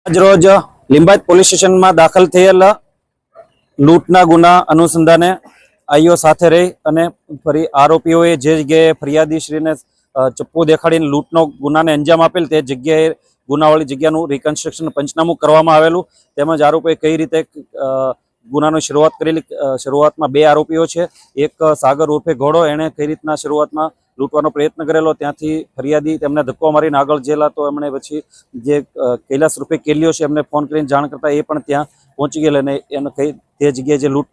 આજરોજ લિંબાયત પોલીસ સ્ટેશનમાં દાખલ થયેલ લૂંટના ગુના અનુસંધાને આઈઓ સાથે રહી અને ફરી આરોપીઓએ જે જગ્યાએ ફરિયાદીશ્રીને ચપ્પુ દેખાડીને લૂંટનો ગુનાને અંજામ આપેલ તે જગ્યાએ ગુનાવાળી જગ્યાનું રિકન્સ્ટ્રક્શન પંચનામું કરવામાં આવેલું તેમજ આરોપીએ કઈ રીતે ગુનાની શરૂઆત કરેલી શરૂઆતમાં બે આરોપીઓ છે એક સાગર ઉર્ફે ઘોડો એણે કઈ રીતના શરૂઆતમાં લૂંટવાનો પ્રયત્ન કરેલો ત્યાંથી ફરિયાદી તેમને ધક્કો મારીને આગળ જેલા તો એમણે પછી જે કૈલાસ રૂપે કેલીઓ છે એમને ફોન કરીને જાણ કરતા એ પણ ત્યાં પહોંચી ગયેલા અને એને કઈ તે જગ્યાએ જે લૂંટ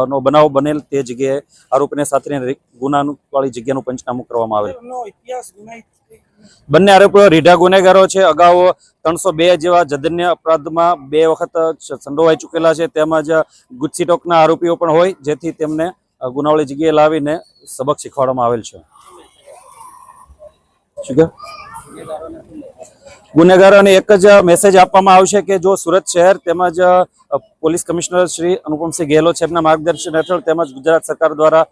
નો બનાવ બનેલ તે જગ્યાએ આરોપીને સાથે ગુનાનું વાળી જગ્યાનું પંચનામું કરવામાં આવેલ। બંને આરોપીઓ રીઢા ગુનેગારો છે। અગાઉ 302 જેવા જધન્ય અપરાધમાં 2 વખત સંડોવાઈ ચૂકેલા છે તેમજ ગુજસીટોકના આરોપીઓ પણ હોય જેથી તેમને ગુનાવાળી જગ્યાએ લાવીને સબક શીખવાડવામાં આવેલ છે। ગુનેગારોને એક જ મેસેજ આપવામાં આવશે કે જો સુરત શહેર તેમજ પોલીસ કમિશનર શ્રી અનુપમસિંહ ગેહલોત સાહેબના માર્ગદર્શન હેઠળ તેમજ ગુજરાત સરકાર દ્વારા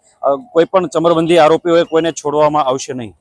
કોઈ પણ ચમરબંધી આરોપીઓએ કોઈને છોડવામાં આવશે નહીં।